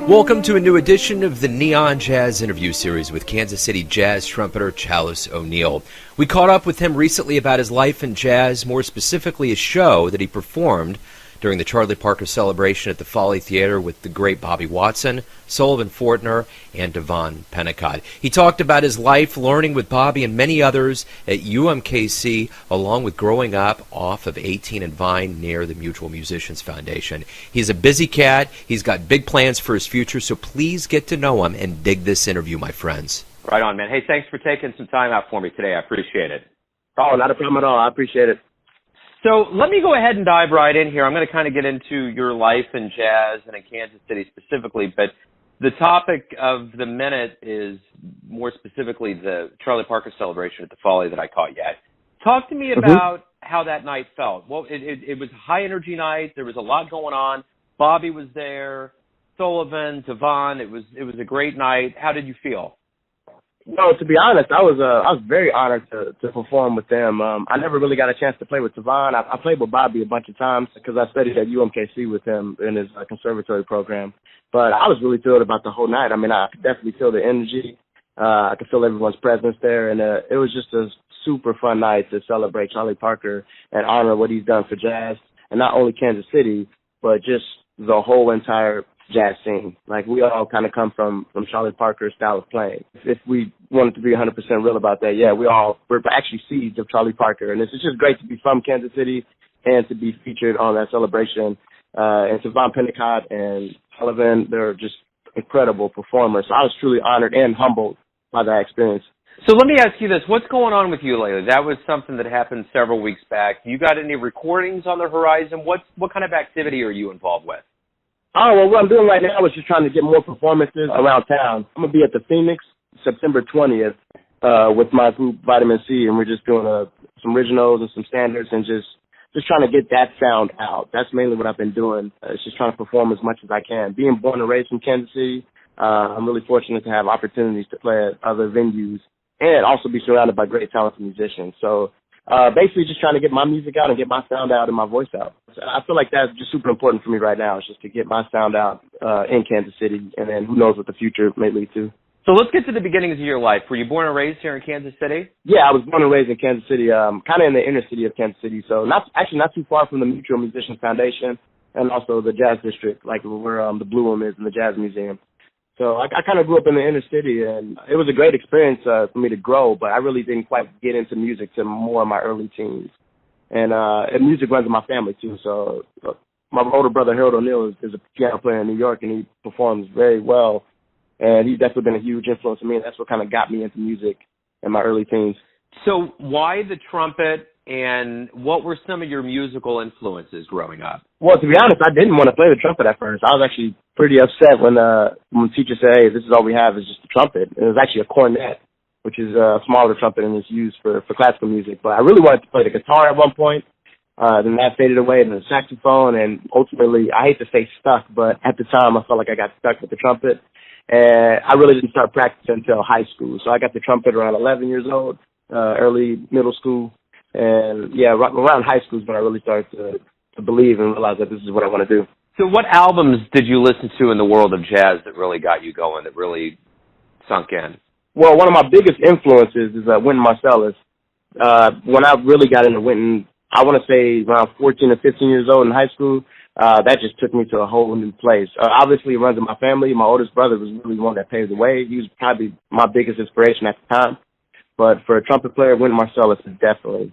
Welcome to a new edition of the Neon Jazz interview series with Kansas City jazz trumpeter Chalis O'Neal. We caught up with him recently about his life in jazz, more specifically a show that he performed during the Charlie Parker celebration at the Folly Theater with the great Bobby Watson, Sullivan, Fortner, and Tivon, Pennicott. He talked about his life learning with Bobby and many others at UMKC, along with growing up off of 18 and Vine near the Mutual Musicians Foundation. He's a busy cat. He's got big plans for his future, so please get to know him and dig this interview, my friends. Right on, man. Hey, thanks for taking some time out for me today. I appreciate it. Oh, not a problem at all. I appreciate it. So let me go ahead and dive right in here. I'm going to kind of get into your life in jazz and in Kansas City specifically, but the topic of the minute is more specifically the Charlie Parker celebration at the Folly that I caught you at. Talk to me about how that night felt. Well, it was a high-energy night. There was a lot going on. Bobby was there, Sullivan, Tivon. It was a great night. How did you feel? No, to be honest, I was very honored to perform with them. I never really got a chance to play with Tivon. I played with Bobby a bunch of times because I studied at UMKC with him in his conservatory program. But I was really thrilled about the whole night. I mean, I could definitely feel the energy. I could feel everyone's presence there, and it was just a super fun night to celebrate Charlie Parker and honor what he's done for jazz, and not only Kansas City, but just the whole entire jazz scene. Like, we all kind of come from Charlie Parker's style of playing. If we wanted to be 100% real about that, yeah, we're actually seeds of Charlie Parker, and it's just great to be from Kansas City and to be featured on that celebration. And Tivon, Pennicott, and Sullivan, they're just incredible performers. So I was truly honored and humbled by that experience. So let me ask you this. What's going on with you lately? That was something that happened several weeks back. You got any recordings on the horizon? What kind of activity are you involved with? Oh, well, what I'm doing right now is just trying to get more performances around town. I'm going to be at the Phoenix September 20th with my group Vitamin C, and we're just doing some originals and some standards and just trying to get that sound out. That's mainly what I've been doing. It's just trying to perform as much as I can. Being born and raised in Kansas City, I'm really fortunate to have opportunities to play at other venues and also be surrounded by great talented musicians. So basically just trying to get my music out and get my sound out and my voice out. So I feel like that's just super important for me right now. It's just to get my sound out in Kansas City, and then who knows what the future may lead to. So let's get to the beginnings of your life. Were you born and raised here in Kansas City? Yeah, I was born and raised in Kansas City, kind of in the inner city of Kansas City. So not too far from the Mutual Musicians Foundation and also the Jazz District, like where the Blue Room is in the Jazz Museum. So I kind of grew up in the inner city, and it was a great experience for me to grow, but I really didn't quite get into music till more in my early teens. And music runs in my family, too. So my older brother, Harold O'Neal, is a piano player in New York, and he performs very well. And he's definitely been a huge influence on me, and that's what kind of got me into music in my early teens. So why the trumpet, and what were some of your musical influences growing up? Well, to be honest, I didn't want to play the trumpet at first. I was actually pretty upset when the teacher said, hey, this is all we have is just the trumpet. And it was actually a cornet, which is a smaller trumpet and is used for classical music. But I really wanted to play the guitar at one point. Then that faded away, and the saxophone, and ultimately, I hate to say stuck, but at the time I felt like I got stuck with the trumpet. And I really didn't start practicing until high school. So I got the trumpet around 11 years old, early middle school. And, yeah, around high school is when I really started to believe and realize that this is what I want to do. So what albums did you listen to in the world of jazz that really got you going, that really sunk in? Well, one of my biggest influences is Wynton Marsalis. When I really got into Wynton, I want to say around 14 or 15 years old in high school, that just took me to a whole new place. Obviously, it runs in my family. My oldest brother was really the one that paved the way. He was probably my biggest inspiration at the time. But for a trumpet player, Wynton Marsalis is definitely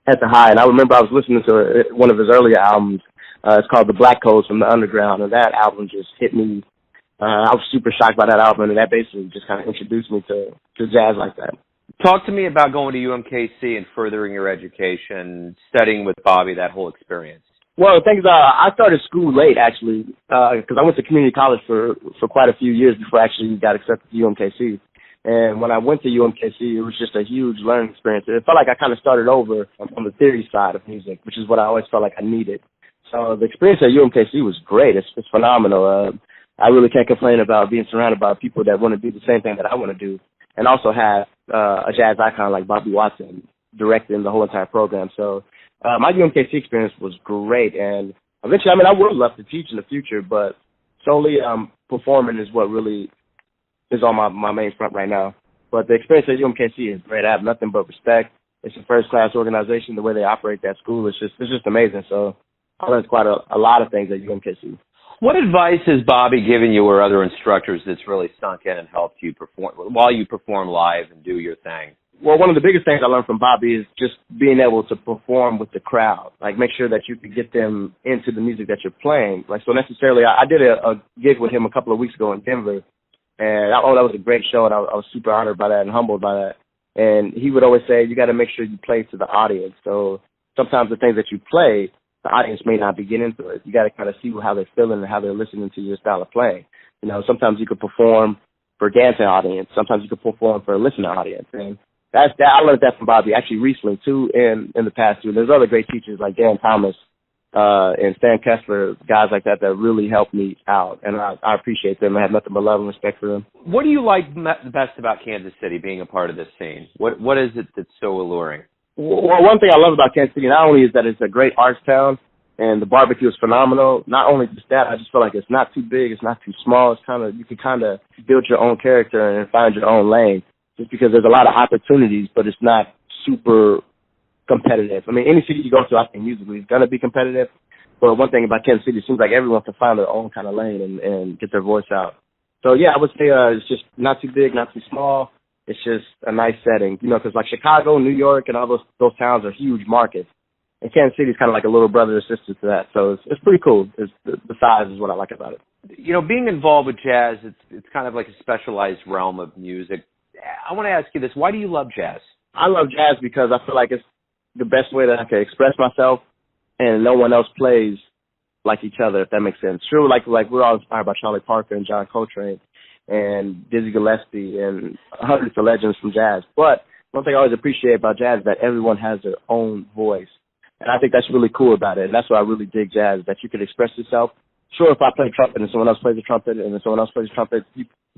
at the high. And I remember I was listening to one of his earlier albums. It's called The Black Codes from the Underground, and that album just hit me. I was super shocked by that album, and that basically just kind of introduced me to jazz like that. Talk to me about going to UMKC and furthering your education, studying with Bobby, that whole experience. Well, the thing is, I started school late, actually, because I went to community college for quite a few years before I actually got accepted to UMKC. And when I went to UMKC, it was just a huge learning experience. It felt like I kind of started over on the theory side of music, which is what I always felt like I needed. So the experience at UMKC was great. It's phenomenal. I really can't complain about being surrounded by people that want to do the same thing that I want to do, and also have a jazz icon like Bobby Watson directing the whole entire program. So my UMKC experience was great, and eventually, I would love to teach in the future, but solely. Performing is what really is on my main front right now. But the experience at UMKC is great. I have nothing but respect. It's a first-class organization. The way they operate that school is just amazing. So I learned quite a lot of things at UMKC. What advice has Bobby given you or other instructors that's really sunk in and helped you perform while you perform live and do your thing? Well, one of the biggest things I learned from Bobby is just being able to perform with the crowd. Like, make sure that you can get them into the music that you're playing. Like, so necessarily, I did a gig with him a couple of weeks ago in Denver, and that was a great show, and I was super honored by that and humbled by that. And he would always say, you got to make sure you play to the audience. So sometimes the things that you play, the audience may not be getting into it. You got to kind of see how they're feeling and how they're listening to your style of playing. You know, sometimes you could perform for a dancing audience. Sometimes you could perform for a listening audience. And I learned that from Bobby actually recently too, in the past too. There's other great teachers like Dan Thomas and Stan Kessler, guys like that really helped me out, and I appreciate them. I have nothing but love and respect for them. What do you like best about Kansas City being a part of this scene? What is it that's so alluring? Well, one thing I love about Kansas City not only is that it's a great arts town and the barbecue is phenomenal. Not only just that, I just feel like it's not too big, it's not too small. It's you can kind of build your own character and find your own lane. Just because there's a lot of opportunities, but it's not super competitive. I mean, any city you go to, I think musically is going to be competitive. But one thing about Kansas City, it seems like everyone can find their own kind of lane and get their voice out. So, yeah, I would say it's just not too big, not too small. It's just a nice setting, you know, because like Chicago, New York, and all those towns are huge markets. And Kansas City is kind of like a little brother or sister to that. So it's pretty cool. The size is what I like about it. You know, being involved with jazz, it's kind of like a specialized realm of music. I want to ask you this. Why do you love jazz? I love jazz because I feel like it's the best way that I can express myself, and no one else plays like each other, if that makes sense. True, like we're all inspired by Charlie Parker and John Coltrane and Dizzy Gillespie and hundreds of legends from jazz. But one thing I always appreciate about jazz is that everyone has their own voice. And I think that's really cool about it. And that's why I really dig jazz, that you can express yourself. Sure, if I play trumpet and someone else plays the trumpet and then someone else plays the trumpet,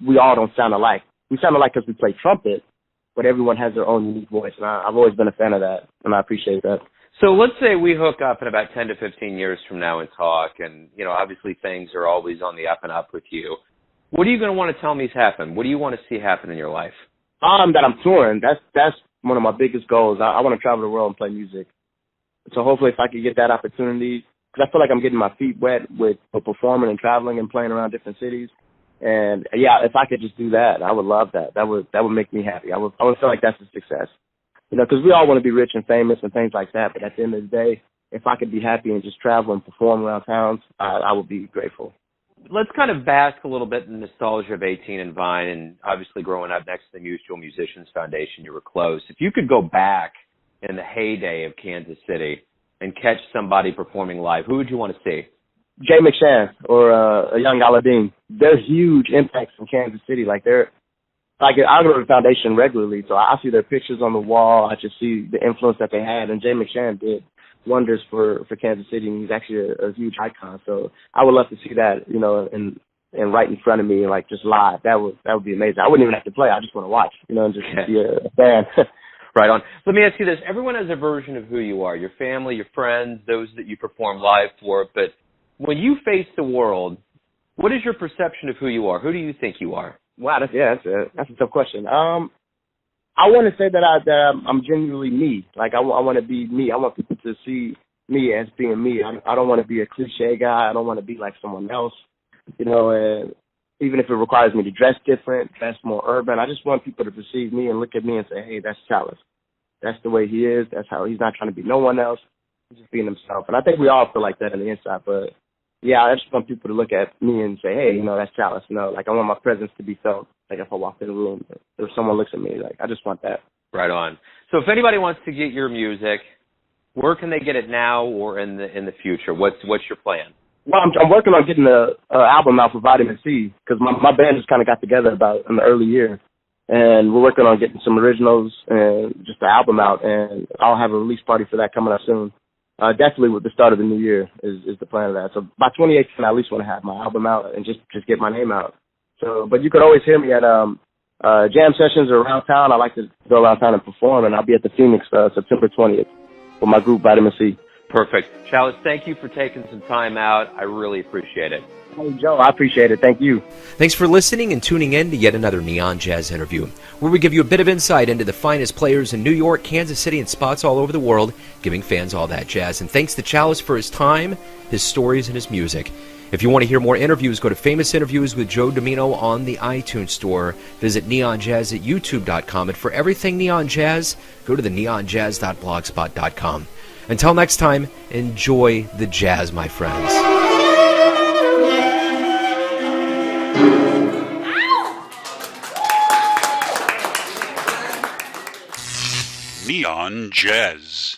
we all don't sound alike. We sound alike because we play trumpet, but everyone has their own unique voice. And I've always been a fan of that, and I appreciate that. So let's say we hook up in about 10 to 15 years from now and talk, and, you know, obviously things are always on the up and up with you. What are you going to want to tell me has happened? What do you want to see happen in your life? That I'm touring. That's one of my biggest goals. I want to travel the world and play music. So hopefully if I could get that opportunity, because I feel like I'm getting my feet wet with performing and traveling and playing around different cities. And, yeah, if I could just do that, I would love that. That would make me happy. I would feel like that's a success. You know, because we all want to be rich and famous and things like that. But at the end of the day, if I could be happy and just travel and perform around towns, I would be grateful. Let's kind of bask a little bit in the nostalgia of 18 and Vine, and obviously growing up next to the Mutual Musicians Foundation, you were close. If you could go back in the heyday of Kansas City and catch somebody performing live, who would you want to see? Jay McShann or a young Aladdin. They're huge impacts in Kansas City. I go to the foundation regularly, so I see their pictures on the wall. I just see the influence that they had, and Jay McShann did wonders for Kansas City, and he's actually a huge icon. So I would love to see that, you know, and right in front of me, like just live. That would be amazing. I wouldn't even have to play. I just want to watch, you know, and just be a fan. Right on. Let me ask you this. Everyone has a version of who you are, your family, your friends, those that you perform live for. But when you face the world, what is your perception of who you are? Who do you think you are? Wow, that's a tough question. I want to say that I'm genuinely me. Like, I want to be me. I want people to see me as being me. I don't want to be a cliche guy. I don't want to be like someone else, you know, and even if it requires me to dress different, dress more urban. I just want people to perceive me and look at me and say, hey, that's Chalis. That's the way he is. That's how he's not trying to be no one else. He's just being himself. And I think we all feel like that on the inside. But, yeah, I just want people to look at me and say, hey, you know, that's Chalis. You know, like, I want my presence to be felt. Like, if I walk in the room, if someone looks at me, like, I just want that. Right on. So if anybody wants to get your music, where can they get it now or in the future? What's your plan? Well, I'm working on getting the album out for Vitamin C, because my band just kind of got together about in the early year. And we're working on getting some originals and just the album out, and I'll have a release party for that coming up soon. Definitely with the start of the new year is the plan of that. So by 2018, I at least want to have my album out and just get my name out. So, but you could always hear me at jam sessions or around town. I like to go around town and perform, and I'll be at the Phoenix September 20th with my group Vitamin C. Perfect. Chalis, thank you for taking some time out. I really appreciate it. Hey, Joe, I appreciate it. Thank you. Thanks for listening and tuning in to yet another Neon Jazz interview, where we give you a bit of insight into the finest players in New York, Kansas City, and spots all over the world, giving fans all that jazz. And thanks to Chalis for his time, his stories, and his music. If you want to hear more interviews, go to Famous Interviews with Joe Domino on the iTunes Store. Visit neonjazz at youtube.com. And for everything Neon Jazz, go to the neonjazz.blogspot.com. Until next time, enjoy the jazz, my friends. Neon Jazz.